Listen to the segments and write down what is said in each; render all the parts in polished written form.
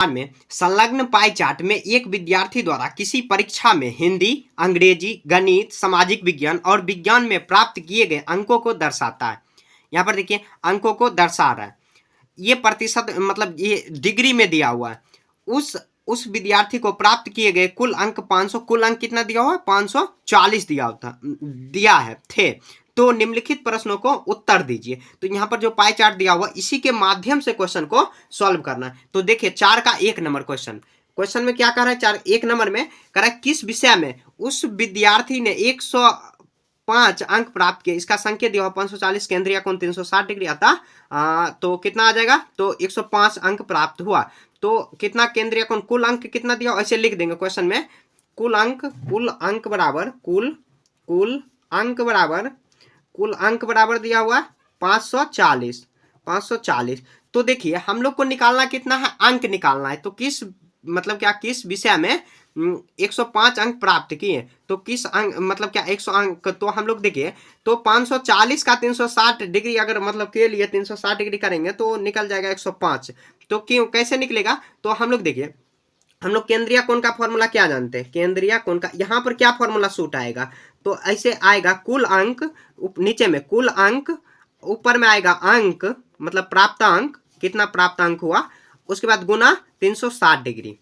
में संलग्न pie chart में एक विद्यार्थी द्वारा किसी परीक्षा में हिंदी, अंग्रेजी, गणित, सामाजिक विज्ञान और विज्ञान में प्राप्त किए गए अंकों को दर्शाता है। यहाँ पर देखिए अंकों को दर्शा रहा है, ये प्रतिशत मतलब ये डिग्री में दिया हुआ है। उस विद्यार्थी को प्राप्त किए गए कुल अंक 500, कुल अंक कितना दिया हुआ है 540 दिया है थे। तो निम्नलिखित प्रश्नों को उत्तर दीजिए। तो यहाँ पर जो पाई चार्ट दिया हुआ इसी के माध्यम से क्वेश्चन को सॉल्व करना है। तो देखिए 4 का 1 नंबर क्वेश्चन में क्या कर रहा है, 4 1 नंबर में कर रहा है किस विषय में उस विद्यार्थी ने 105 अंक प्राप्त किए। इसका संकेत दिया हुआ 540, केंद्रीय कोण 360 डिग्री अतः तो कितना आ जाएगा, तो 105 अंक प्राप्त हुआ। तो कितना केंद्रीय कोण, कुल अंक कितना दिया ऐसे लिख देंगे क्वेश्चन में, कुल अंक बराबर दिया हुआ 540। तो देखिए हम लोग को निकालना कितना है, अंक निकालना है। तो किस मतलब क्या किस विषय में 105 अंक प्राप्त किए, तो किस अंक मतलब क्या 100 अंक। तो हम लोग देखिए तो 540 का 360 डिग्री अगर मतलब के लिए 360 डिग्री करेंगे तो निकल जाएगा 105। तो क्यों कैसे निकलेगा, तो हम लोग देखिए हम लोग केंद्रीय कोण का फॉर्मूला क्या जानते हैं, केंद्रीय कोण का यहाँ पर क्या फॉर्मूला सूट आएगा, तो ऐसे आएगा कुल अंक, नीचे में कुल अंक, ऊपर में आएगा अंक मतलब प्राप्त अंक, कितना प्राप्त अंक हुआ, उसके बाद गुना 360 डिग्री।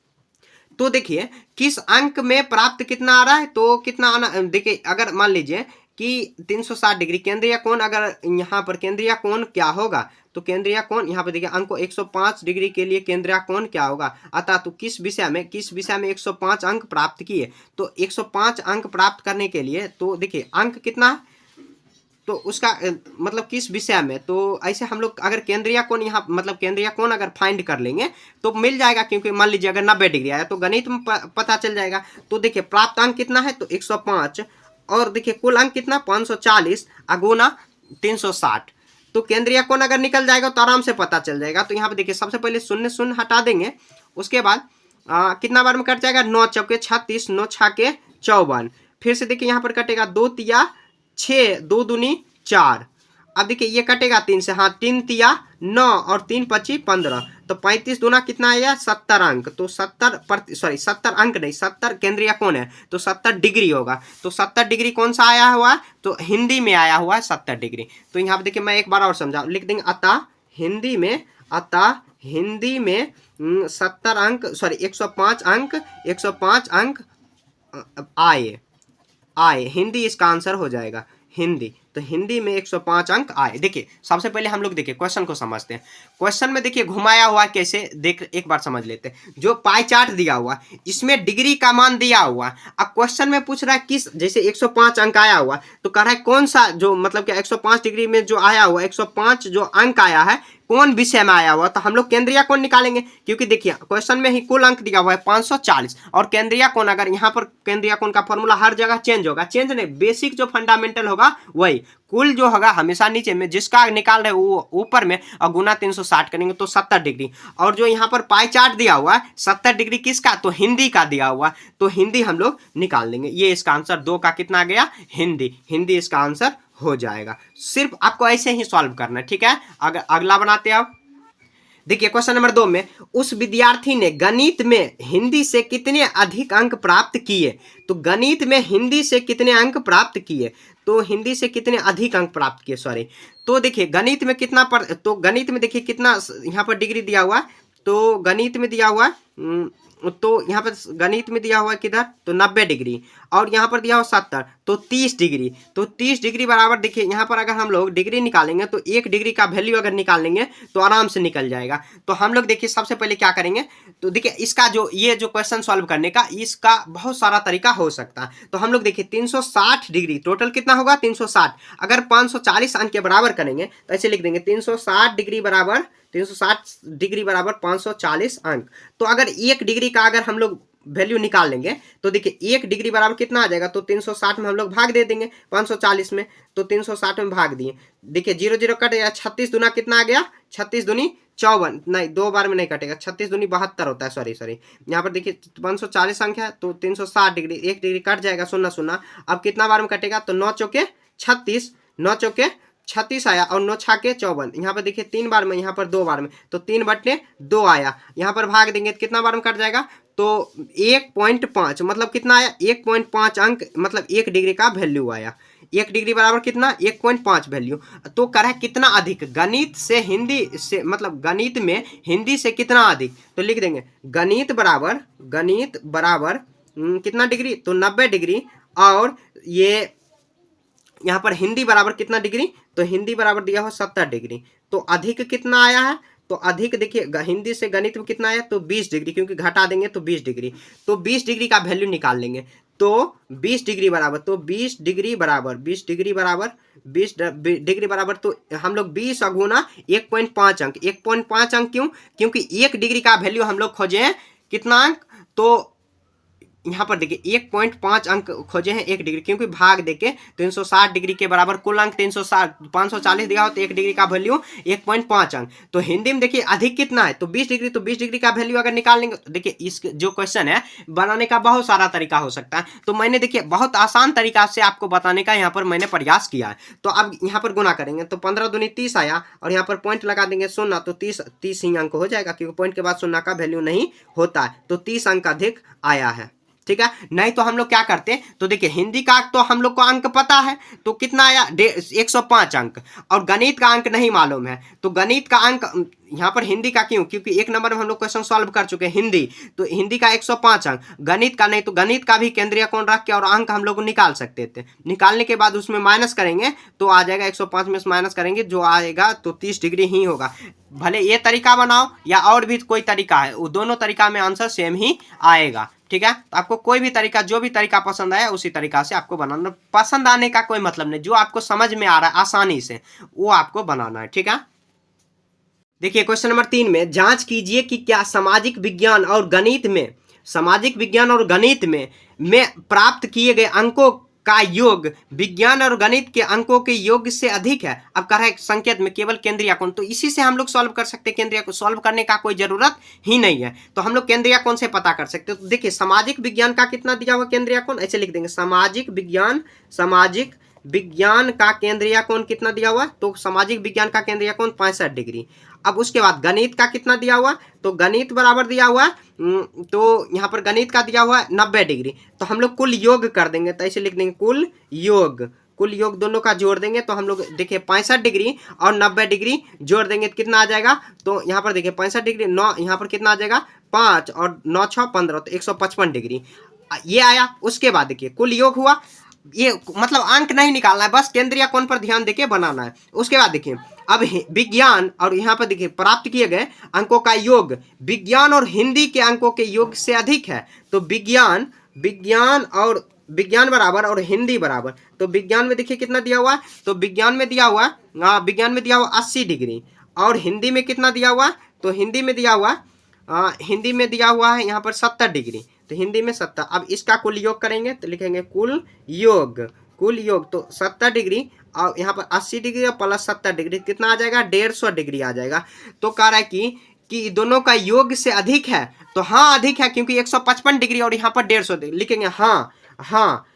तो देखिए किस अंक में प्राप्त कितना आ रहा है, तो कितना आना, देखिए अगर मान लीजिए कि 360 डिग्री केंद्रीय कोण, अगर यहाँ पर केंद्रीय कोण क्या होगा, तो केंद्रीय कोण यहाँ पर देखिए अंक 105 डिग्री के लिए केंद्रीय कोण क्या होगा, अतः तो किस विषय में 105 अंक प्राप्त किए। तो 105 अंक प्राप्त करने के लिए तो देखिए अंक कितना है, तो उसका मतलब किस विषय में, तो ऐसे हम लोग अगर केंद्रीय कोण यहाँ मतलब केंद्रीय कोण अगर फाइंड कर लेंगे तो मिल जाएगा, क्योंकि मान लीजिए अगर 90 डिग्री आया तो गणित में पता चल जाएगा। तो देखिए प्राप्त अंक कितना है, तो 105 और देखिए कुल अंक कितना 540 अगुना 360। तो केंद्रीय कोण अगर निकल जाएगा तो आराम से पता चल जाएगा। तो यहाँ पे देखिए सबसे पहले शून्य शून्य हटा देंगे, उसके बाद कितना बार में कट जाएगा, 9 चौके 36, 9 छाके 54, फिर से देखिए यहाँ पर कटेगा 2 तिया 6, 2 दूनी 4। अब देखिए ये कटेगा 3 से, हाँ 3 तिया 9 और 3 पची 15, तो 35 दूना कितना आया 70 अंक। तो 70 अंक नहीं 70 केंद्रीय कोण है तो 70 डिग्री होगा। तो 70 डिग्री कौन सा आया हुआ है, तो हिंदी में आया हुआ है 70 डिग्री। तो यहाँ पे देखिए मैं एक बार और समझा, लिख देंगे अतः हिंदी में 70 अंक 105 अंक आए हिंदी इसका आंसर हो जाएगा हिंदी। तो हिंदी में 105 अंक आए। देखिए सबसे पहले हम लोग देखिए क्वेश्चन को समझते हैं। क्वेश्चन में देखिए घुमाया हुआ कैसे, देख एक बार समझ लेते हैं। जो पाई चार्ट दिया हुआ इसमें डिग्री का मान दिया हुआ, अब क्वेश्चन में पूछ रहा है किस, जैसे 105 अंक आया हुआ तो कह रहा है कौन सा जो मतलब क्या 105 डिग्री में जो आया हुआ 105 जो अंक आया है कौन विषय में आया हुआ, तो हम लोग केंद्रीय कोण निकालेंगे, क्योंकि देखिए क्वेश्चन में ही कुल अंक दिया हुआ है 540 और केंद्रीय कोण, अगर यहाँ पर केंद्रीय कोण का फॉर्मूला हर जगह चेंज होगा, चेंज नहीं बेसिक जो फंडामेंटल होगा वही, कुल जो होगा हमेशा नीचे में, जिसका निकाल रहे वो ऊपर में और गुना 360 करेंगे तो 70 डिग्री। और जो यहाँ पर पाई चार्ट दिया हुआ है 70 डिग्री किसका, तो हिंदी का दिया हुआ, तो हिंदी हम लोग निकाल लेंगे। ये इसका आंसर 2 का कितना गया, हिंदी इसका आंसर हो जाएगा। सिर्फ आपको ऐसे ही सॉल्व करना है, ठीक है। अगर अगला बनाते हैं आप, देखिए क्वेश्चन नंबर 2 में उस विद्यार्थी ने गणित में हिंदी से कितने अधिक अंक प्राप्त किए। तो गणित में हिंदी से कितने अंक प्राप्त किए, तो हिंदी से कितने अधिक अंक प्राप्त किए, सॉरी। तो देखिए गणित में कितना तो गणित में देखिए कितना यहाँ पर डिग्री दिया हुआ, तो गणित में दिया हुआ तो यहाँ पर गणित में दिया हुआ है किधर, तो 90 डिग्री, और यहाँ पर दिया हुआ 70, तो 30 डिग्री। तो 30 डिग्री बराबर देखिए यहाँ पर अगर हम लोग डिग्री निकालेंगे तो 1 डिग्री का वैल्यू अगर निकालेंगे तो आराम से निकल जाएगा। तो हम लोग देखिए सबसे पहले क्या करेंगे, तो देखिए इसका जो ये जो क्वेश्चन सॉल्व करने का इसका बहुत सारा तरीका हो सकता है। तो हम लोग देखिए 360 डिग्री टोटल कितना होगा 360, अगर 540 अंक के बराबर करेंगे तो ऐसे लिख देंगे 360 डिग्री बराबर 540 अंक। तो अगर 1 डिग्री का अगर हम लोग वैल्यू निकाल लेंगे तो देखिए 1 डिग्री बराबर कितना आ जाएगा, तो 360 में हम लोग भाग दे देंगे 540 में, तो 360 में भाग दिए, देखिए 0 0 कट गया, 36 दूना कितना आ गया, 36 दूनी 54, नहीं 2 बार में नहीं कटेगा, 36 दूनी 72 होता है, सॉरी यहाँ पर देखिए 540 अंक है तो 360 डिग्री 1 डिग्री कट जाएगा 0 0, अब कितना बार में कटेगा, तो 9 चौके 36, 9 चौके 36 आया और 9 छाके 54। यहाँ पर देखिए 3 बार में, यहाँ पर 2 बार में, तो 3/2 आया। यहाँ पर भाग देंगे तो कितना बार में कट जाएगा, तो 1.5 मतलब कितना आया, 1.5 अंक मतलब 1 डिग्री का वैल्यू आया। 1 डिग्री बराबर कितना, 1.5 वैल्यू। तो कर है कितना अधिक, गणित से हिंदी से, मतलब गणित में हिंदी से कितना अधिक, तो लिख देंगे गणित बराबर कितना डिग्री, तो 90 डिग्री। और ये यहाँ पर हिंदी बराबर कितना डिग्री, तो हिंदी बराबर दिया हो 70 डिग्री। तो अधिक कितना आया है, तो अधिक देखिए हिंदी से गणित में कितना आया, तो 20 डिग्री, क्योंकि घटा देंगे तो 20 डिग्री। तो 20 डिग्री का वैल्यू निकाल लेंगे। तो 20 डिग्री बराबर, तो 20 डिग्री बराबर 20 डिग्री बराबर 20 डिग्री बराबर, तो हम लोग 20 गुना 1.5 अंक। 1.5 अंक क्यों, क्योंकि 1 डिग्री का वैल्यू हम लोग खोजे हैं कितना अंक, तो यहाँ पर देखिए 1.5 अंक खोजे हैं 1 डिग्री, क्योंकि भाग देके 360 डिग्री के बराबर कुल अंक 360 540 दिया हो, तो 1 डिग्री का वैल्यू 1.5 अंक। तो हिंदी में देखिए अधिक कितना है, तो 20 डिग्री। तो 20 डिग्री का वैल्यू अगर निकाल लेंगे, तो देखिए इस जो क्वेश्चन है बनाने का बहुत सारा तरीका हो सकता है। तो मैंने देखिए बहुत आसान तरीका से आपको बताने का यहाँ पर मैंने प्रयास किया है। तो अब यहाँ पर गुना करेंगे, तो 15 दूनी 30 आया, और यहाँ पर पॉइंट लगा देंगे 0, तो 30 ही अंक हो जाएगा, क्योंकि पॉइंट के बाद 0 का वैल्यू नहीं होता है। तो 30 अंक अधिक आया है, ठीक है। नहीं तो हम लोग क्या करते हैं, तो देखिए हिंदी का तो हम लोग को अंक पता है, तो कितना आया 105 अंक, और गणित का अंक नहीं मालूम है। तो गणित का अंक यहाँ पर हिंदी का क्यों, क्योंकि 1 नंबर में हम लोग क्वेश्चन सॉल्व कर चुके हैं हिंदी, तो हिंदी का 105 अंक, गणित का नहीं। तो गणित का भी केंद्रीय कोण रख के और अंक हम लोग निकाल सकते थे। निकालने के बाद उसमें माइनस करेंगे तो आ जाएगा, 105 में से माइनस करेंगे जो आएगा तो 30 डिग्री ही होगा। भले ये तरीका बनाओ या और भी कोई तरीका है, वो दोनों तरीका में आंसर सेम ही आएगा, ठीक है। तो आपको कोई भी तरीका, जो भी तरीका पसंद आया उसी तरीका से आपको बनाना। पसंद आने का कोई मतलब नहीं, जो आपको समझ में आ रहा है आसानी से वो आपको बनाना है, ठीक है। देखिए क्वेश्चन नंबर 3 में, जांच कीजिए कि क्या सामाजिक विज्ञान और गणित में प्राप्त किए गए अंकों का योग विज्ञान और गणित के अंकों के योग से अधिक है। अब कह रहा है संकेत में केवल केंद्रीय कोण, तो इसी से हम लोग सॉल्व कर सकते हैं। केंद्रीय को सॉल्व करने का कोई जरूरत ही नहीं है, तो हम लोग केंद्रीय कोण से पता कर सकते हैं। तो देखिए सामाजिक विज्ञान का कितना दिया हुआ केंद्रीय कोण, ऐसे लिख देंगे सामाजिक विज्ञान का केंद्रीय कोण कितना दिया हुआ, तो सामाजिक विज्ञान का केंद्रीय कोण 65 डिग्री। अब उसके बाद गणित का कितना दिया हुआ, तो गणित बराबर दिया हुआ, तो यहाँ पर गणित का दिया हुआ 90 डिग्री। तो हम लोग कुल योग कर देंगे, तो ऐसे लिख देंगे कुल योग दोनों का जोड़ देंगे, तो हम लोग देखिए 65 डिग्री और 90 डिग्री जोड़ देंगे तो कितना आ जाएगा, तो यहाँ पर देखिए 65 डिग्री 9, यहाँ पर कितना आ जाएगा 5 और 9 6 15, तो 155 डिग्री ये आया। उसके बाद देखिए कुल योग हुआ, ये मतलब अंक नहीं निकालना है, बस केंद्रीय कोण पर ध्यान देके बनाना है। उसके बाद देखिए अब विज्ञान और यहाँ पर देखिए प्राप्त किए गए अंकों का योग विज्ञान और हिंदी के अंकों के योग से अधिक है। तो विज्ञान बराबर और हिंदी बराबर, तो विज्ञान में देखिए कितना दिया हुआ है, तो विज्ञान में दिया हुआ 80 डिग्री, और हिंदी में कितना दिया हुआ, तो हिंदी में दिया हुआ है यहाँ पर 70 डिग्री, तो हिंदी में 70। अब इसका कुल योग करेंगे तो लिखेंगे कुल योग, तो 70 डिग्री और यहाँ पर 80 डिग्री और प्लस 70 डिग्री कितना आ जाएगा, 150 डिग्री आ जाएगा। तो कह रहा है कि दोनों का योग से अधिक है, तो हाँ अधिक है, क्योंकि 155 डिग्री और यहाँ पर 150 डिग्री लिखेंगे, हाँ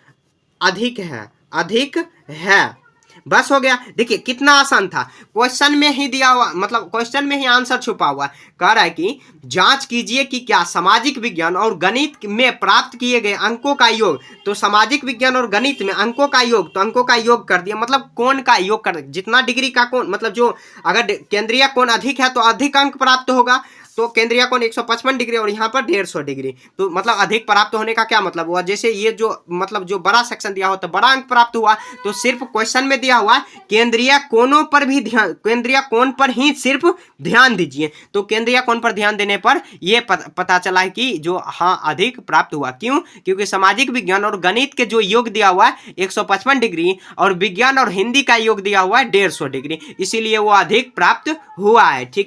अधिक है, बस हो गया। देखिए कितना आसान था, क्वेश्चन में ही दिया हुआ, मतलब क्वेश्चन में ही आंसर छुपा हुआ। कह रहा है कि जांच कीजिए कि क्या सामाजिक विज्ञान और गणित में प्राप्त किए गए अंकों का योग, तो सामाजिक विज्ञान और गणित में अंकों का योग, तो अंकों का योग कर दिया, मतलब कोण का योग कर, जितना डिग्री का कोण, मतलब जो अगर केंद्रीय कोण अधिक है तो अधिक अंक प्राप्त होगा। तो केंद्रीय कोण 155 डिग्री और यहाँ पर 150 डिग्री, तो मतलब अधिक प्राप्त होने का क्या मतलब हुआ, जैसे ये जो मतलब जो बड़ा सेक्शन दिया होता है बड़ा अंक प्राप्त हुआ। तो सिर्फ क्वेश्चन में दिया हुआ केंद्रीय कोणों पर भी ध्यान, केंद्रीय कोण पर ही सिर्फ ध्यान दीजिए। तो केंद्रीय कोण पर ध्यान देने पर यह पता चला है कि जो हाँ अधिक प्राप्त हुआ। क्यों, क्योंकि सामाजिक विज्ञान और गणित के जो योग दिया हुआ है 155 डिग्री और विज्ञान और हिंदी का योग दिया हुआ है 150 डिग्री, इसीलिए वो अधिक प्राप्त हुआ है, ठीक।